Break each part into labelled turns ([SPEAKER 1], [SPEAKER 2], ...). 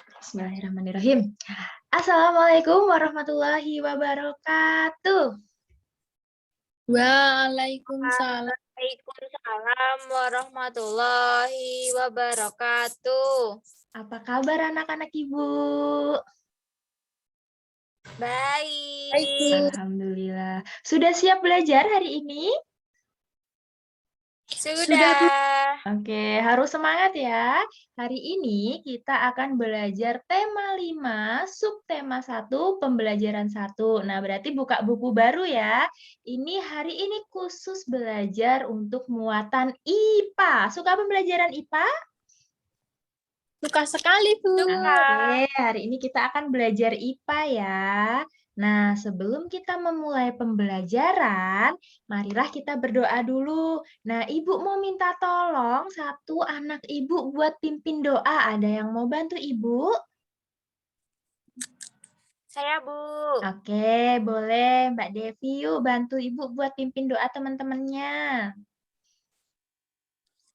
[SPEAKER 1] Bismillahirrahmanirrahim. Assalamualaikum warahmatullahi wabarakatuh.
[SPEAKER 2] Waalaikumsalam.
[SPEAKER 3] Waalaikumsalam warahmatullahi wabarakatuh.
[SPEAKER 1] Apa kabar anak-anak Ibu?
[SPEAKER 3] Baik.
[SPEAKER 1] Alhamdulillah. Sudah siap belajar hari ini?
[SPEAKER 3] Sudah.
[SPEAKER 1] Oke, harus semangat ya. Hari ini kita akan belajar tema 5, subtema 1, pembelajaran 1. Nah, berarti buka buku baru ya. Ini hari ini khusus belajar untuk muatan IPA. Suka pembelajaran IPA?
[SPEAKER 2] Suka sekali, Bu.
[SPEAKER 1] Oke, hari ini kita akan belajar IPA ya. Nah, sebelum kita memulai pembelajaran, marilah kita berdoa dulu. Nah, Ibu mau minta tolong satu anak Ibu buat pimpin doa. Ada yang mau bantu Ibu?
[SPEAKER 3] Saya, Bu.
[SPEAKER 1] Oke, boleh. Mbak Devi, yuk bantu Ibu buat pimpin doa teman-temannya.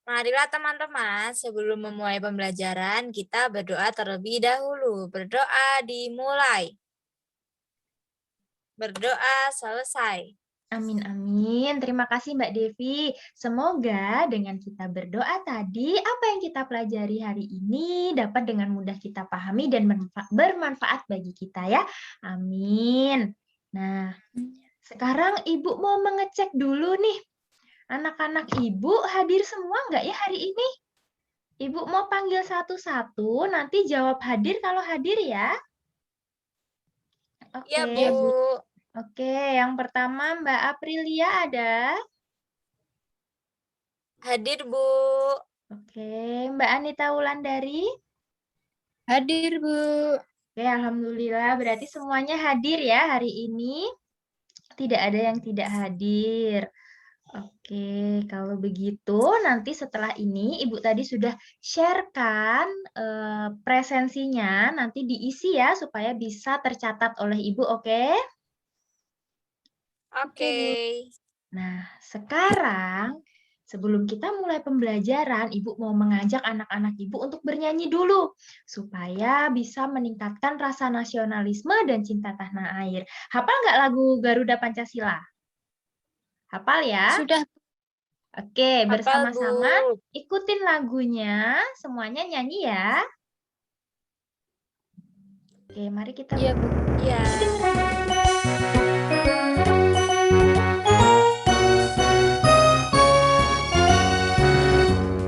[SPEAKER 3] Marilah teman-teman, sebelum memulai pembelajaran, kita berdoa terlebih dahulu. Berdoa dimulai. Berdoa selesai.
[SPEAKER 1] Amin, amin. Terima kasih Mbak Devi. Semoga dengan kita berdoa tadi, apa yang kita pelajari hari ini dapat dengan mudah kita pahami dan bermanfaat bagi kita ya. Amin. Nah, sekarang Ibu mau mengecek dulu nih. Anak-anak Ibu hadir semua nggak ya hari ini? Ibu mau panggil satu-satu, nanti jawab hadir kalau hadir ya. Oke.
[SPEAKER 3] Iya, Bu.
[SPEAKER 1] Oke, yang pertama Mbak Aprilia ada?
[SPEAKER 3] Hadir, Bu.
[SPEAKER 1] Oke, Mbak Anita Wulandari?
[SPEAKER 2] Hadir, Bu.
[SPEAKER 1] Oke, alhamdulillah. Berarti semuanya hadir ya hari ini. Tidak ada yang tidak hadir. Oke, kalau begitu nanti setelah ini Ibu tadi sudah sharekan presensinya. Nanti diisi ya supaya bisa tercatat oleh Ibu, oke?
[SPEAKER 3] Oke.
[SPEAKER 1] Nah, sekarang sebelum kita mulai pembelajaran, Ibu mau mengajak anak-anak Ibu untuk bernyanyi dulu, supaya bisa meningkatkan rasa nasionalisme dan cinta tanah air. Hafal nggak lagu Garuda Pancasila? Hafal ya?
[SPEAKER 2] Sudah.
[SPEAKER 1] Oke,
[SPEAKER 3] Hafal,
[SPEAKER 1] bersama-sama
[SPEAKER 3] Bu.
[SPEAKER 1] ikutin lagunya, semuanya nyanyi ya. Oke, mari kita
[SPEAKER 2] Iya, Bu.
[SPEAKER 3] Iya.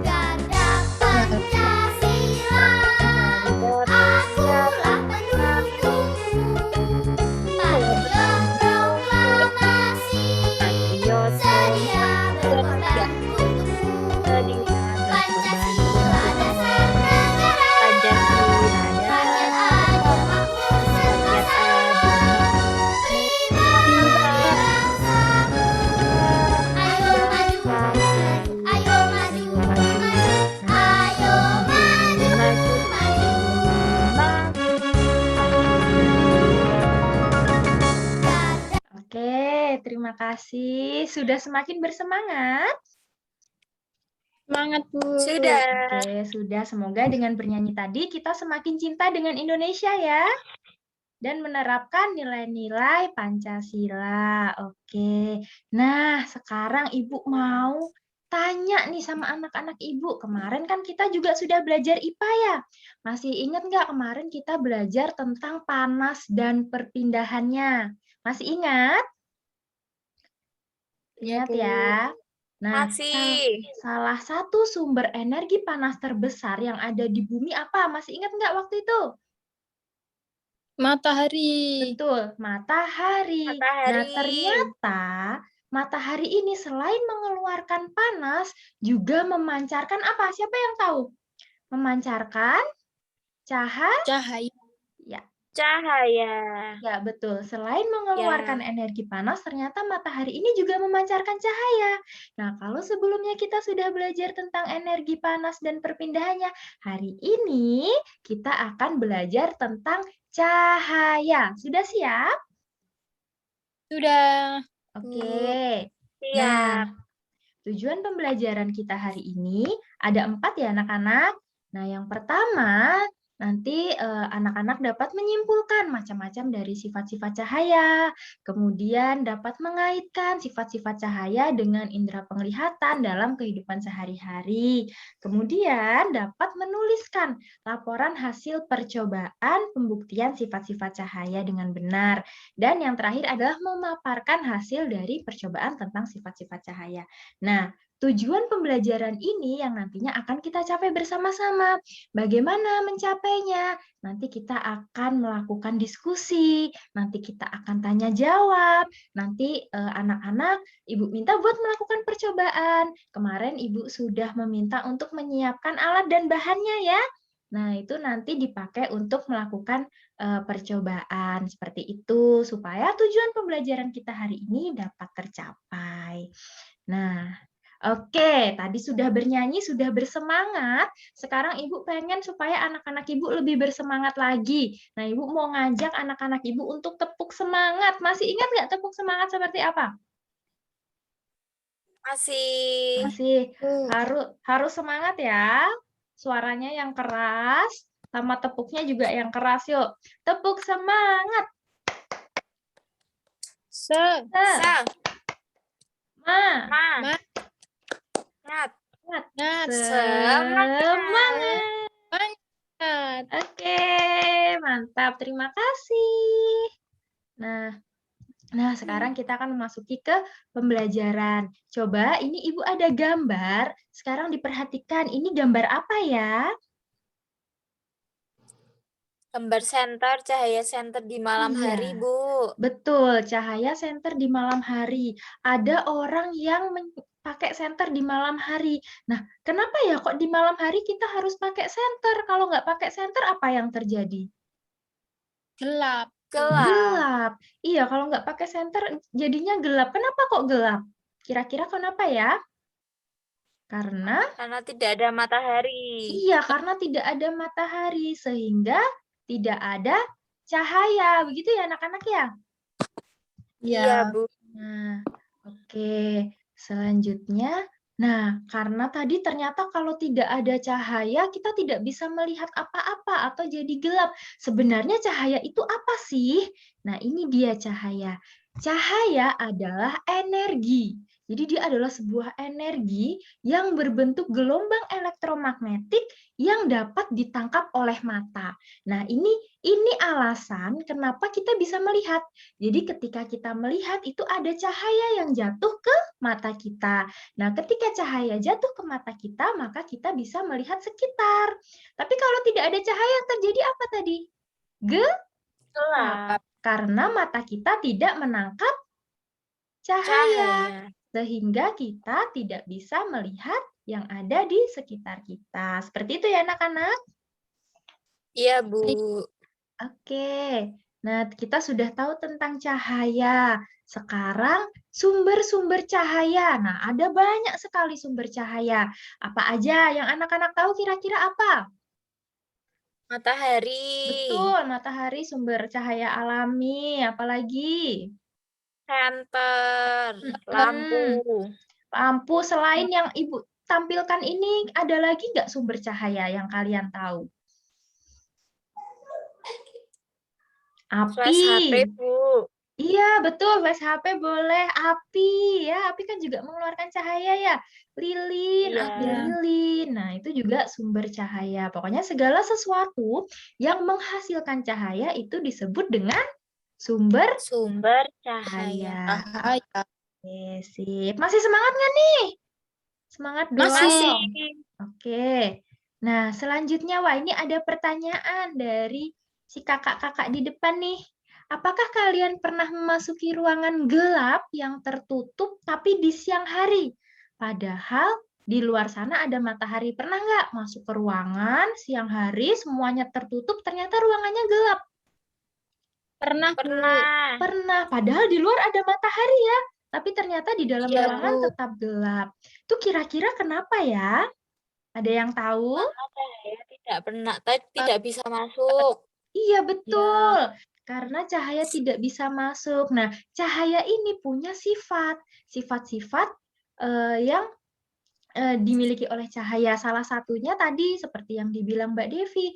[SPEAKER 4] Garda Pancasila, akulah pendukungmu. Patriot proklamasi, sedia berkorban untukmu. Pancasila dasar negara, rakyat adil makmur serta sama. Prima bangsa, ayo maju, ayo maju, ayo maju, maju.
[SPEAKER 1] Oke, terima kasih. Sudah semakin bersemangat?
[SPEAKER 2] Semangat, Bu.
[SPEAKER 3] Sudah.
[SPEAKER 1] Oke, sudah. Semoga dengan bernyanyi tadi kita semakin cinta dengan Indonesia ya. Dan menerapkan nilai-nilai Pancasila. Oke. Nah, sekarang Ibu mau tanya nih sama anak-anak Ibu. Kemarin kan kita juga sudah belajar IPA ya. Masih ingat nggak kemarin kita belajar tentang panas dan perpindahannya? Masih ingat? Ingat ya. Nah,
[SPEAKER 3] Masih.
[SPEAKER 1] salah satu sumber energi panas terbesar yang ada di bumi apa? Masih ingat nggak waktu itu?
[SPEAKER 2] Matahari.
[SPEAKER 1] Betul, matahari. Nah,
[SPEAKER 3] Matahari.
[SPEAKER 1] ternyata matahari ini selain mengeluarkan panas, juga memancarkan apa? Siapa yang tahu? Memancarkan
[SPEAKER 2] Cahaya.
[SPEAKER 1] ya.
[SPEAKER 3] Cahaya.
[SPEAKER 1] Ya, betul. Selain mengeluarkan energi panas, ternyata matahari ini juga memancarkan cahaya. Nah, kalau sebelumnya kita sudah belajar tentang energi panas dan perpindahannya, hari ini kita akan belajar tentang cahaya. Sudah siap?
[SPEAKER 2] Sudah.
[SPEAKER 1] Oke.
[SPEAKER 3] Siap.
[SPEAKER 1] Nah, tujuan pembelajaran kita hari ini ada 4 ya anak-anak. Nah, yang pertama, nanti anak-anak dapat menyimpulkan macam-macam dari sifat-sifat cahaya, kemudian dapat mengaitkan sifat-sifat cahaya dengan indera penglihatan dalam kehidupan sehari-hari. Kemudian dapat menuliskan laporan hasil percobaan pembuktian sifat-sifat cahaya dengan benar. Dan yang terakhir adalah memaparkan hasil dari percobaan tentang sifat-sifat cahaya. Nah, tujuan pembelajaran ini yang nantinya akan kita capai bersama-sama. Bagaimana mencapainya? Nanti kita akan melakukan diskusi, nanti kita akan tanya jawab, nanti anak-anak Ibu minta buat melakukan percobaan. Kemarin Ibu sudah meminta untuk menyiapkan alat dan bahannya ya. Nah, itu nanti dipakai untuk melakukan percobaan seperti itu supaya tujuan pembelajaran kita hari ini dapat tercapai. Nah, oke, tadi sudah bernyanyi, sudah bersemangat. Sekarang Ibu pengen supaya anak-anak Ibu lebih bersemangat lagi. Nah, Ibu mau ngajak anak-anak Ibu untuk tepuk semangat. Masih ingat nggak tepuk semangat seperti apa? Masih harus semangat ya. Suaranya yang keras, sama tepuknya juga yang keras. Yuk, tepuk semangat. Semangat. Oke, mantap. Terima kasih. Nah, sekarang kita akan memasuki ke pembelajaran. Coba, ini Ibu ada gambar. Sekarang diperhatikan, ini gambar apa ya?
[SPEAKER 3] Gambar senter, cahaya senter di malam hari, Bu.
[SPEAKER 1] Betul, cahaya senter di malam hari. Ada orang yang pakai senter di malam hari. Nah, kenapa ya kok di malam hari kita harus pakai senter? Kalau nggak pakai senter, apa yang terjadi?
[SPEAKER 2] Gelap.
[SPEAKER 1] Gelap. Iya, kalau nggak pakai senter jadinya gelap. Kenapa kok gelap? Kira-kira kenapa ya? Karena
[SPEAKER 3] tidak ada matahari.
[SPEAKER 1] Iya, karena tidak ada matahari sehingga tidak ada cahaya. Begitu ya anak-anak ya?
[SPEAKER 3] Iya, Bu.
[SPEAKER 1] Nah, oke. Selanjutnya, nah, karena tadi ternyata kalau tidak ada cahaya, kita tidak bisa melihat apa-apa atau jadi gelap. Sebenarnya cahaya itu apa sih? Nah, ini dia cahaya. Cahaya adalah energi. Jadi dia adalah sebuah energi yang berbentuk gelombang elektromagnetik yang dapat ditangkap oleh mata. Nah, ini alasan kenapa kita bisa melihat. Jadi ketika kita melihat itu ada cahaya yang jatuh ke mata kita. Nah, ketika cahaya jatuh ke mata kita, maka kita bisa melihat sekitar. Tapi kalau tidak ada cahaya, terjadi apa tadi? Gelap. Karena mata kita tidak menangkap cahaya. Sehingga kita tidak bisa melihat yang ada di sekitar kita. Seperti itu ya anak-anak?
[SPEAKER 3] Iya, Bu.
[SPEAKER 1] Oke. Nah, kita sudah tahu tentang cahaya. Sekarang sumber-sumber cahaya. Nah, ada banyak sekali sumber cahaya. Apa aja yang anak-anak tahu kira-kira apa?
[SPEAKER 3] Matahari.
[SPEAKER 1] Betul, matahari sumber cahaya alami. Apalagi?
[SPEAKER 3] Senter, lampu.
[SPEAKER 1] Lampu, selain yang Ibu tampilkan ini, ada lagi nggak sumber cahaya yang kalian tahu? Api.
[SPEAKER 3] Flash HP, Bu.
[SPEAKER 1] Iya, betul. Flash HP boleh. Api, ya. Api kan juga mengeluarkan cahaya ya. Lilin, api lilin. Nah, itu juga sumber cahaya. Pokoknya segala sesuatu yang menghasilkan cahaya itu disebut dengan sumber cahaya. Oke, sip. Masih semangat nggak nih? Semangat dong.
[SPEAKER 3] Masih.
[SPEAKER 1] Oke. Nah, selanjutnya, wah ini ada pertanyaan dari si kakak-kakak di depan nih. Apakah kalian pernah memasuki ruangan gelap yang tertutup tapi di siang hari? Padahal di luar sana ada matahari. Pernah nggak masuk ke ruangan siang hari, semuanya tertutup, ternyata ruangannya gelap? Pernah. Padahal di luar ada matahari ya, tapi ternyata di dalam ruangan tetap gelap. Itu kira-kira kenapa ya? Ada yang tahu?
[SPEAKER 3] Tidak bisa masuk.
[SPEAKER 1] Iya, betul. Karena cahaya tidak bisa masuk. Nah, cahaya ini punya sifat-sifat yang dimiliki oleh cahaya. Salah satunya tadi seperti yang dibilang Mbak Devi,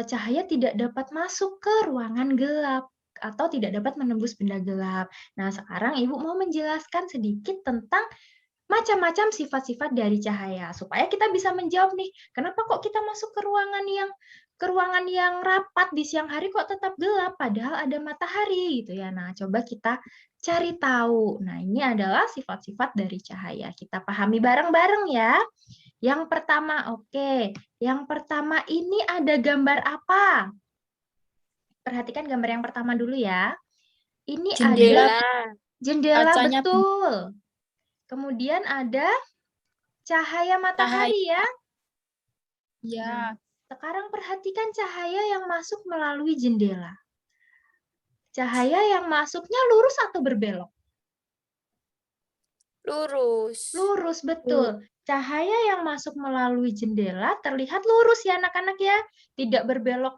[SPEAKER 1] cahaya tidak dapat masuk ke ruangan gelap atau tidak dapat menembus benda gelap. Nah, sekarang Ibu mau menjelaskan sedikit tentang macam-macam sifat-sifat dari cahaya supaya kita bisa menjawab nih, kenapa kok kita masuk ke ruangan yang rapat di siang hari kok tetap gelap padahal ada matahari gitu ya. Nah, coba kita cari tahu. Nah, ini adalah sifat-sifat dari cahaya. Kita pahami bareng-bareng ya. Yang pertama, oke. Yang pertama ini ada gambar apa? Perhatikan gambar yang pertama dulu ya. Ini ada
[SPEAKER 2] Jendela.
[SPEAKER 1] jendela,
[SPEAKER 2] Kacanya
[SPEAKER 1] betul. Kemudian ada cahaya matahari ya.
[SPEAKER 2] Ya,
[SPEAKER 1] Sekarang perhatikan cahaya yang masuk melalui jendela. Cahaya yang masuknya lurus atau berbelok?
[SPEAKER 3] Lurus.
[SPEAKER 1] Lurus, betul. Cahaya yang masuk melalui jendela terlihat lurus ya anak-anak ya. Tidak berbelok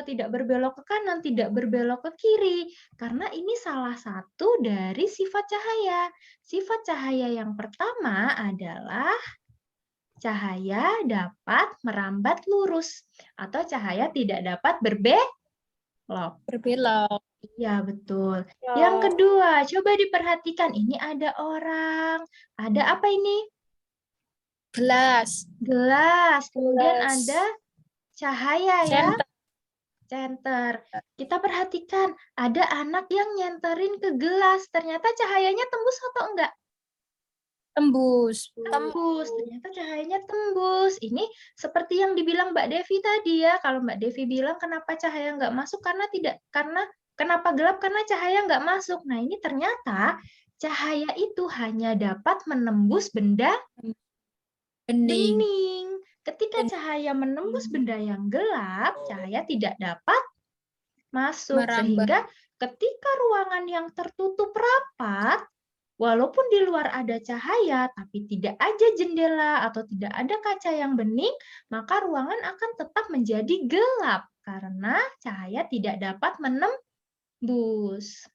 [SPEAKER 1] tidak berbelok ke kanan, tidak berbelok ke kiri. Karena ini salah satu dari sifat cahaya. Sifat cahaya yang pertama adalah cahaya dapat merambat lurus atau cahaya tidak dapat berbelok.
[SPEAKER 2] berbelok.
[SPEAKER 1] Ya, betul. Yang kedua, coba diperhatikan. Ini ada orang. Ada apa ini?
[SPEAKER 2] Gelas.
[SPEAKER 1] Gelas. Kemudian
[SPEAKER 3] Gelas.
[SPEAKER 1] ada cahaya ya.
[SPEAKER 2] Center.
[SPEAKER 1] Center. Kita perhatikan. Ada anak yang nyenterin ke gelas. Ternyata cahayanya tembus atau enggak?
[SPEAKER 2] Tembus.
[SPEAKER 1] Tembus, ternyata cahayanya tembus. Ini seperti yang dibilang Mbak Devi tadi ya. Kalau Mbak Devi bilang kenapa cahaya nggak masuk kenapa gelap karena cahaya nggak masuk. Nah ini ternyata cahaya itu hanya dapat menembus benda bening. Ketika cahaya menembus benda yang gelap, cahaya tidak dapat masuk.
[SPEAKER 2] Merambat.
[SPEAKER 1] Sehingga ketika ruangan yang tertutup rapat, walaupun di luar ada cahaya, tapi tidak ada jendela atau tidak ada kaca yang bening, maka ruangan akan tetap menjadi gelap karena cahaya tidak dapat menembus.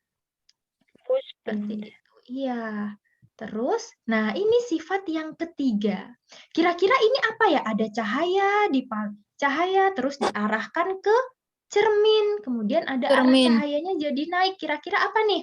[SPEAKER 1] Seperti itu. Iya. Terus, nah ini sifat yang ketiga. Kira-kira ini apa ya? Ada cahaya terus diarahkan ke cermin, kemudian ada arah cahayanya jadi naik. Kira-kira apa nih?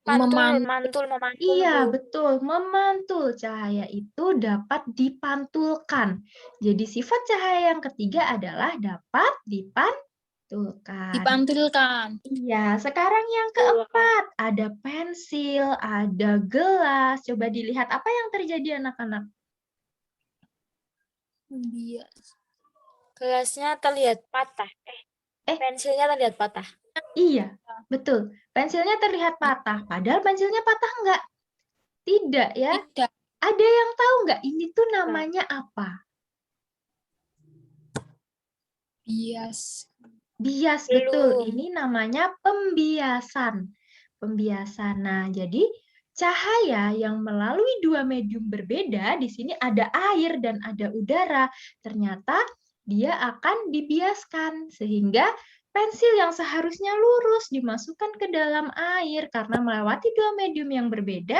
[SPEAKER 3] Memantul.
[SPEAKER 1] Iya, betul. Memantul. Cahaya itu dapat dipantulkan. Jadi sifat cahaya yang ketiga adalah dapat dipantulkan.
[SPEAKER 2] Dipantulkan.
[SPEAKER 1] Iya, sekarang yang keempat. Ada pensil, ada gelas. Coba dilihat apa yang terjadi anak-anak.
[SPEAKER 3] Gelasnya terlihat patah. Pensilnya terlihat patah.
[SPEAKER 1] Iya, betul. Pensilnya terlihat patah, padahal pensilnya patah enggak? Tidak ya.
[SPEAKER 2] Tidak.
[SPEAKER 1] Ada yang tahu enggak ini tuh namanya apa?
[SPEAKER 2] Bias.
[SPEAKER 1] Bias, betul. Ini namanya pembiasan. Pembiasan. Nah, jadi cahaya yang melalui dua medium berbeda, di sini ada air dan ada udara. Ternyata dia akan dibiaskan sehingga pensil yang seharusnya lurus dimasukkan ke dalam air karena melewati dua medium yang berbeda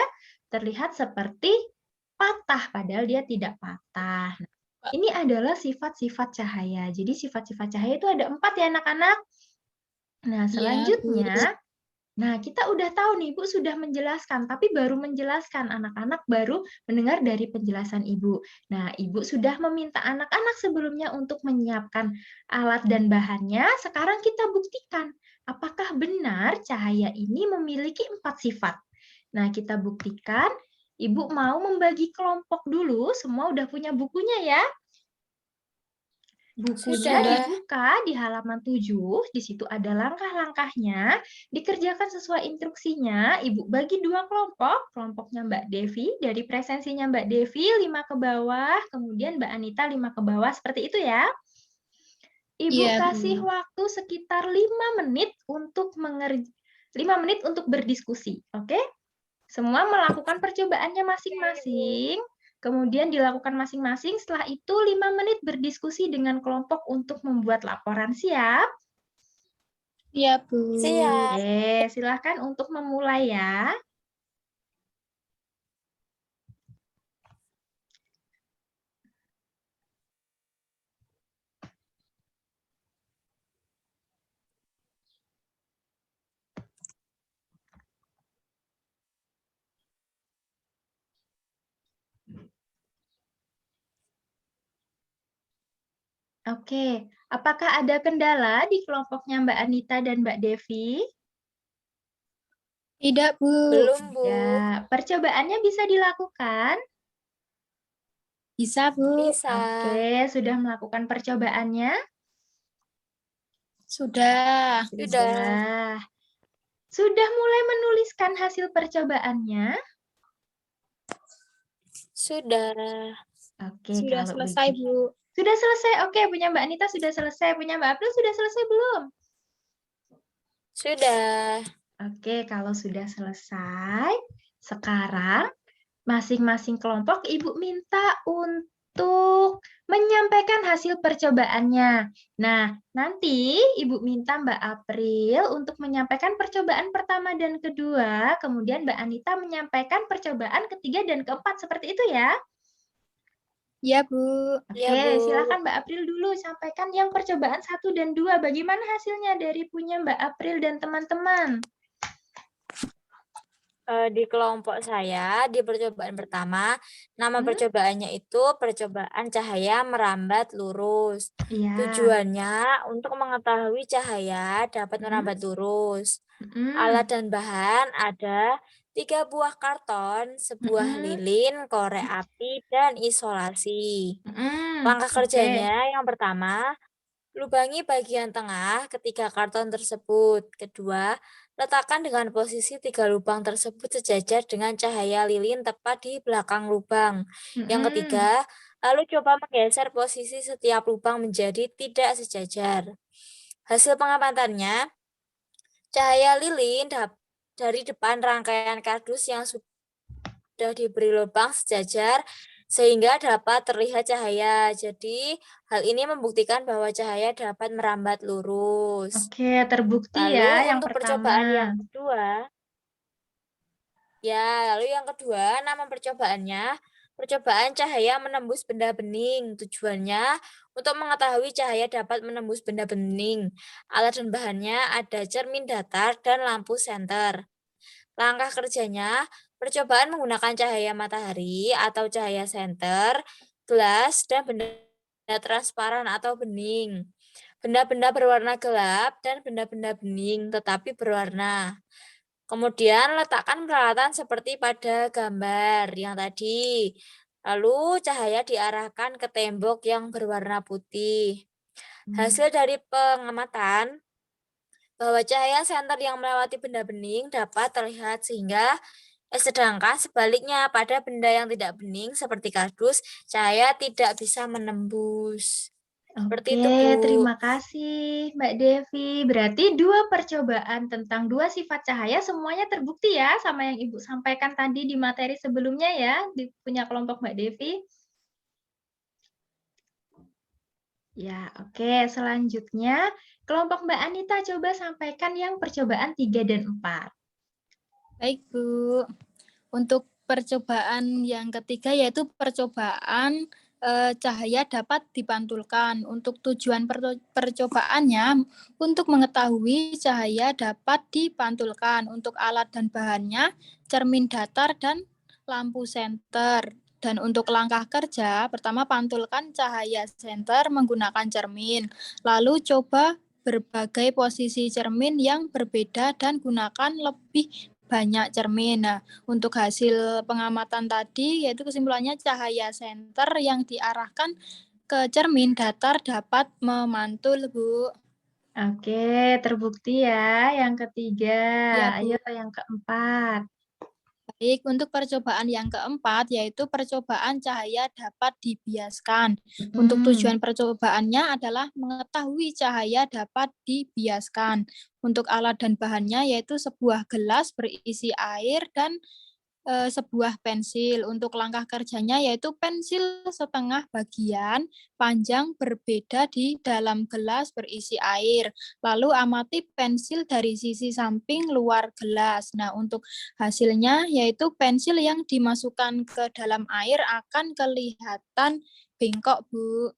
[SPEAKER 1] terlihat seperti patah padahal dia tidak patah. Nah, ini adalah sifat-sifat cahaya. Jadi sifat-sifat cahaya itu ada 4 ya anak-anak. Nah selanjutnya, nah kita udah tahu nih Ibu sudah menjelaskan, tapi baru menjelaskan, anak-anak baru mendengar dari penjelasan Ibu. Nah Ibu sudah meminta anak-anak sebelumnya untuk menyiapkan alat dan bahannya, sekarang kita buktikan apakah benar cahaya ini memiliki 4 sifat. Nah kita buktikan, Ibu mau membagi kelompok dulu, semua udah punya bukunya ya? Bukunya dibuka di halaman 7, di situ ada langkah-langkahnya, dikerjakan sesuai instruksinya, Ibu bagi 2 kelompok, kelompoknya Mbak Devi, dari presensinya Mbak Devi 5 ke bawah, kemudian Mbak Anita 5 ke bawah, seperti itu ya. Ibu kasih waktu sekitar 5 menit untuk 5 menit untuk berdiskusi, oke? Semua melakukan percobaannya masing-masing. Kemudian dilakukan masing-masing, setelah itu 5 menit berdiskusi dengan kelompok untuk membuat laporan. Siap?
[SPEAKER 2] Siap, Bu.
[SPEAKER 3] Siap.
[SPEAKER 1] Oke, silahkan untuk memulai ya. Oke, apakah ada kendala di kelompoknya Mbak Anita dan Mbak Devi?
[SPEAKER 2] Tidak, Bu.
[SPEAKER 3] Belum, Bu.
[SPEAKER 1] Ya, percobaannya bisa dilakukan?
[SPEAKER 2] Bisa, Bu.
[SPEAKER 3] Bisa.
[SPEAKER 1] Oke, sudah melakukan percobaannya?
[SPEAKER 2] Sudah.
[SPEAKER 3] Sudah.
[SPEAKER 1] Sudah mulai menuliskan hasil percobaannya?
[SPEAKER 3] Sudah.
[SPEAKER 1] Oke,
[SPEAKER 2] Sudah
[SPEAKER 1] kalau
[SPEAKER 2] selesai,
[SPEAKER 1] begitu.
[SPEAKER 2] Bu.
[SPEAKER 1] Sudah selesai. Oke, punya Mbak Anita sudah selesai. Punya Mbak April sudah selesai belum?
[SPEAKER 3] Sudah.
[SPEAKER 1] Oke, kalau sudah selesai, sekarang masing-masing kelompok Ibu minta untuk menyampaikan hasil percobaannya. Nah, nanti Ibu minta Mbak April untuk menyampaikan percobaan pertama dan kedua, kemudian Mbak Anita menyampaikan percobaan ketiga dan keempat, seperti itu ya?
[SPEAKER 2] Ya, Bu.
[SPEAKER 3] Ya,
[SPEAKER 1] Oke,
[SPEAKER 3] Bu.
[SPEAKER 1] silakan Mbak April dulu sampaikan yang percobaan 1 dan 2. Bagaimana hasilnya dari punya Mbak April dan teman-teman?
[SPEAKER 3] Di kelompok saya, di percobaan pertama, nama percobaannya itu percobaan cahaya merambat lurus.
[SPEAKER 1] Iya.
[SPEAKER 3] Tujuannya untuk mengetahui cahaya dapat merambat lurus.
[SPEAKER 1] Mm-mm.
[SPEAKER 3] Alat dan bahan ada 3 buah karton, sebuah lilin, korek api, dan isolasi. Langkah kerjanya yang pertama, lubangi bagian tengah ketiga karton tersebut. Kedua, letakkan dengan posisi 3 lubang tersebut sejajar dengan cahaya lilin tepat di belakang lubang. Yang ketiga, lalu coba menggeser posisi setiap lubang menjadi tidak sejajar. Hasil pengamatannya, cahaya lilin dari depan rangkaian kardus yang sudah diberi lubang sejajar sehingga dapat terlihat cahaya. Jadi, hal ini membuktikan bahwa cahaya dapat merambat lurus.
[SPEAKER 1] Oke, terbukti
[SPEAKER 3] Lalu
[SPEAKER 1] ya yang
[SPEAKER 3] untuk
[SPEAKER 1] pertama.
[SPEAKER 3] percobaan yang kedua, yang kedua, nama percobaannya percobaan cahaya menembus benda bening. Tujuannya untuk mengetahui cahaya dapat menembus benda bening. Alat dan bahannya ada cermin datar dan lampu senter. Langkah kerjanya, percobaan menggunakan cahaya matahari atau cahaya senter, gelas, dan benda transparan atau bening. Benda-benda berwarna gelap dan benda-benda bening tetapi berwarna. Kemudian letakkan peralatan seperti pada gambar yang tadi. Lalu cahaya diarahkan ke tembok yang berwarna putih. Hasil dari pengamatan bahwa cahaya senter yang melewati benda bening dapat terlihat sedangkan sebaliknya pada benda yang tidak bening seperti kardus, cahaya tidak bisa menembus. Seperti itu,
[SPEAKER 1] Oke,
[SPEAKER 3] Bu.
[SPEAKER 1] terima kasih Mbak Devi. Berarti 2 percobaan tentang 2 sifat cahaya semuanya terbukti ya sama yang Ibu sampaikan tadi di materi sebelumnya ya, di punya kelompok Mbak Devi. Ya, oke. Selanjutnya, kelompok Mbak Anita coba sampaikan yang percobaan 3 dan 4.
[SPEAKER 2] Baik, Bu. Untuk percobaan yang ketiga yaitu percobaan cahaya dapat dipantulkan. Untuk tujuan percobaannya untuk mengetahui cahaya dapat dipantulkan. Untuk alat dan bahannya cermin datar dan lampu senter. Dan untuk langkah kerja, pertama pantulkan cahaya senter menggunakan cermin. Lalu coba berbagai posisi cermin yang berbeda dan gunakan lebih banyak cermin. Nah, untuk hasil pengamatan tadi, yaitu kesimpulannya cahaya senter yang diarahkan ke cermin datar dapat memantul, Bu.
[SPEAKER 1] Oke, terbukti ya yang ketiga.
[SPEAKER 2] Ya, Bu.
[SPEAKER 1] Ayo yang keempat.
[SPEAKER 2] Baik, untuk percobaan yang keempat, yaitu percobaan cahaya dapat dibiaskan. Untuk tujuan percobaannya adalah mengetahui cahaya dapat dibiaskan. Untuk alat dan bahannya, yaitu sebuah gelas berisi air dan sebuah pensil. Untuk langkah kerjanya yaitu pensil setengah bagian panjang berbeda di dalam gelas berisi air. Lalu amati pensil dari sisi samping luar gelas. Nah, untuk hasilnya yaitu pensil yang dimasukkan ke dalam air akan kelihatan bengkok, Bu.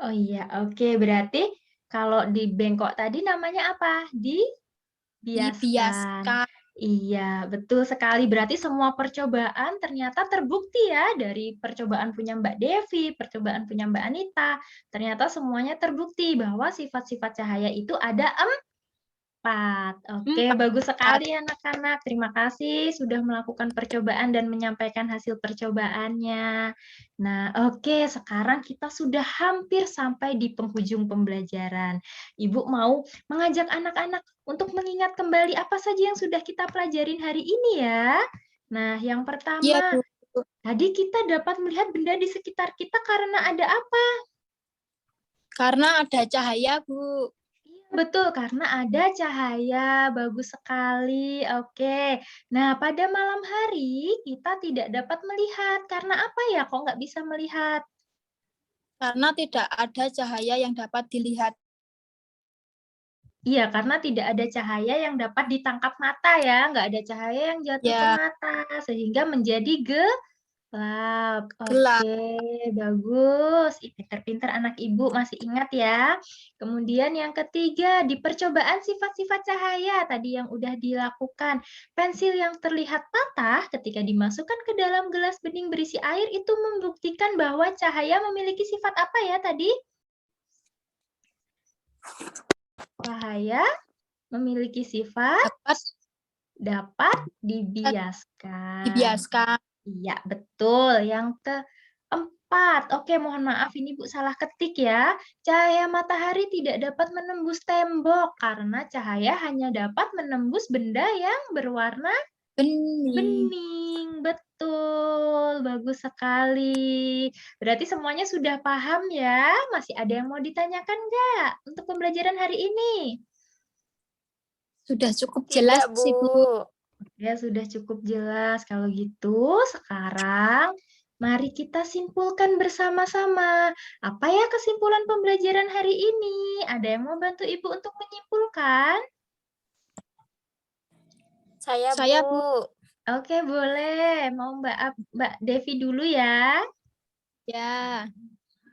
[SPEAKER 1] Oh iya, oke. Berarti kalau di bengkok tadi namanya apa? Dibiaskan.
[SPEAKER 2] Dibiaskan.
[SPEAKER 1] Iya, betul sekali. Berarti semua percobaan ternyata terbukti ya dari percobaan punya Mbak Devi, percobaan punya Mbak Anita. Ternyata semuanya terbukti bahwa sifat-sifat cahaya itu ada 4. Oke, bagus
[SPEAKER 2] Empat.
[SPEAKER 1] sekali anak-anak. Terima kasih sudah melakukan percobaan dan menyampaikan hasil percobaannya. Nah, oke, sekarang kita sudah hampir sampai di penghujung pembelajaran. Ibu mau mengajak anak-anak untuk mengingat kembali apa saja yang sudah kita pelajarin hari ini ya. Nah, yang
[SPEAKER 2] Iya,
[SPEAKER 1] pertama,
[SPEAKER 2] Bu.
[SPEAKER 1] tadi kita dapat melihat benda di sekitar kita karena ada apa?
[SPEAKER 2] Karena ada cahaya, Bu.
[SPEAKER 1] Betul, karena ada cahaya. Bagus sekali. Oke. Nah, pada malam hari kita tidak dapat melihat. Karena apa ya? Kok nggak bisa melihat?
[SPEAKER 2] Karena tidak ada cahaya yang dapat dilihat.
[SPEAKER 1] Iya, karena tidak ada cahaya yang dapat ditangkap mata ya. Nggak ada cahaya yang jatuh ke
[SPEAKER 2] Ya,
[SPEAKER 1] mata. Sehingga menjadi gelap.
[SPEAKER 2] gelap.
[SPEAKER 1] Oke, bagus. Pinter-pinter anak ibu masih ingat ya. Kemudian yang ketiga, di percobaan sifat-sifat cahaya tadi yang udah dilakukan. Pensil yang terlihat patah ketika dimasukkan ke dalam gelas bening berisi air itu membuktikan bahwa cahaya memiliki sifat apa ya tadi? Cahaya memiliki sifat
[SPEAKER 2] Dapat
[SPEAKER 1] dapat dibiaskan.
[SPEAKER 2] dibiaskan.
[SPEAKER 1] Iya, betul. Yang keempat, oke, mohon maaf ini Bu salah ketik ya. Cahaya matahari tidak dapat menembus tembok karena cahaya hanya dapat menembus benda yang berwarna
[SPEAKER 2] Bening.
[SPEAKER 1] bening. Betul, bagus sekali. Berarti semuanya sudah paham ya? Masih ada yang mau ditanyakan nggak untuk pembelajaran hari ini?
[SPEAKER 2] Sudah cukup jelas
[SPEAKER 3] Tidak,
[SPEAKER 2] sih, Bu.
[SPEAKER 3] Bu.
[SPEAKER 1] Ya, sudah cukup jelas. Kalau gitu, sekarang mari kita simpulkan bersama-sama. Apa ya kesimpulan pembelajaran hari ini? Ada yang mau bantu Ibu untuk menyimpulkan?
[SPEAKER 3] Saya,
[SPEAKER 2] Saya, Bu.
[SPEAKER 3] Bu.
[SPEAKER 1] Oke, boleh. Mau Mbak Devi dulu ya.
[SPEAKER 2] Ya,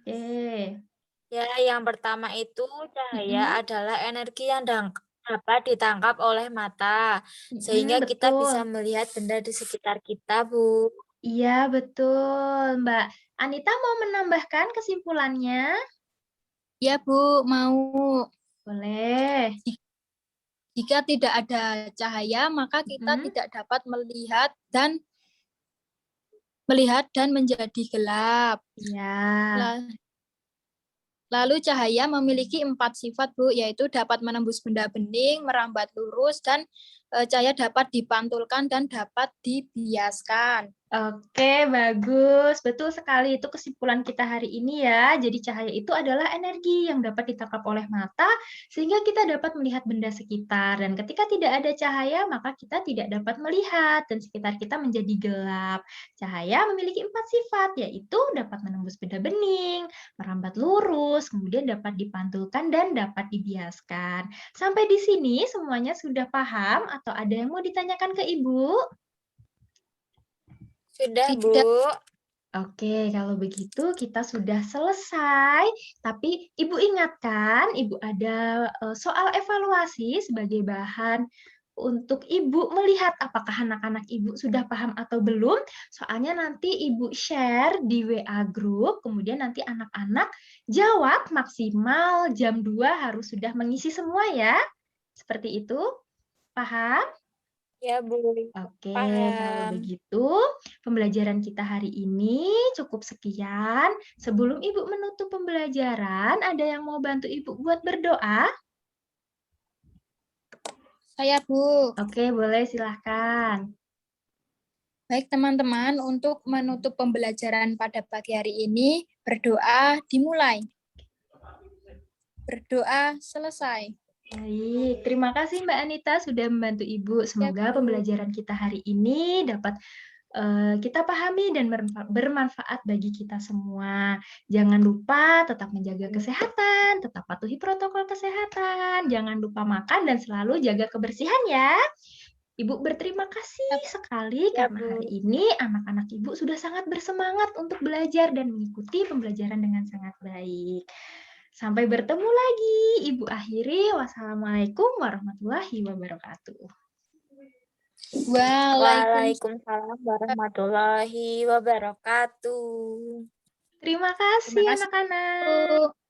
[SPEAKER 1] Oke.
[SPEAKER 3] Ya, yang pertama itu cahaya adalah energi yang dapat ditangkap oleh mata, sehingga kita bisa
[SPEAKER 1] Betul.
[SPEAKER 3] melihat benda di sekitar kita, Bu.
[SPEAKER 1] Iya, betul. Mbak Anita mau menambahkan kesimpulannya?
[SPEAKER 2] ya Bu, mau.
[SPEAKER 1] Boleh.
[SPEAKER 2] Jika tidak ada cahaya, maka kita tidak dapat melihat dan menjadi gelap.
[SPEAKER 1] Iya.
[SPEAKER 2] Lalu cahaya memiliki 4 sifat, Bu, yaitu dapat menembus benda bening, merambat lurus, dan cahaya dapat dipantulkan dan dapat dibiaskan.
[SPEAKER 1] Oke, bagus. Betul sekali. Itu kesimpulan kita hari ini ya. Jadi cahaya itu adalah energi yang dapat ditangkap oleh mata sehingga kita dapat melihat benda sekitar. Dan ketika tidak ada cahaya, maka kita tidak dapat melihat dan sekitar kita menjadi gelap. Cahaya memiliki 4 sifat, yaitu dapat menembus benda bening, merambat lurus, kemudian dapat dipantulkan dan dapat dibiaskan. Sampai di sini semuanya sudah paham atau ada yang mau ditanyakan ke Ibu?
[SPEAKER 3] Sudah, Bu.
[SPEAKER 1] Oke, kalau begitu kita sudah selesai. Tapi Ibu ingatkan, Ibu ada soal evaluasi sebagai bahan untuk Ibu melihat apakah anak-anak Ibu sudah paham atau belum. Soalnya nanti Ibu share di WA group, kemudian nanti anak-anak jawab maksimal jam 2 harus sudah mengisi semua ya. Seperti itu. Paham?
[SPEAKER 3] Ya, Bu.
[SPEAKER 1] Oke, kalau
[SPEAKER 3] Paham.
[SPEAKER 1] begitu pembelajaran kita hari ini cukup sekian. Sebelum Ibu menutup pembelajaran, ada yang mau bantu Ibu buat berdoa?
[SPEAKER 2] Saya, Bu.
[SPEAKER 1] Oke, boleh silahkan.
[SPEAKER 2] Baik, teman-teman, untuk menutup pembelajaran pada pagi hari ini, berdoa dimulai. Berdoa selesai.
[SPEAKER 1] Baik, terima kasih Mbak Anita sudah membantu Ibu. Semoga
[SPEAKER 2] Bu.
[SPEAKER 1] pembelajaran kita hari ini dapat kita pahami dan bermanfaat bagi kita semua. Jangan lupa tetap menjaga kesehatan, tetap patuhi protokol kesehatan, jangan lupa makan dan selalu jaga kebersihan ya. Ibu berterima kasih sekali
[SPEAKER 3] Ya,
[SPEAKER 1] karena
[SPEAKER 3] Bu.
[SPEAKER 1] hari ini anak-anak Ibu sudah sangat bersemangat untuk belajar dan mengikuti pembelajaran dengan sangat baik. Sampai bertemu lagi. Ibu akhiri. Wassalamualaikum warahmatullahi wabarakatuh.
[SPEAKER 3] Waalaikumsalam warahmatullahi wabarakatuh.
[SPEAKER 1] Terima kasih
[SPEAKER 2] kasih,
[SPEAKER 1] anak-anak.
[SPEAKER 2] Bu.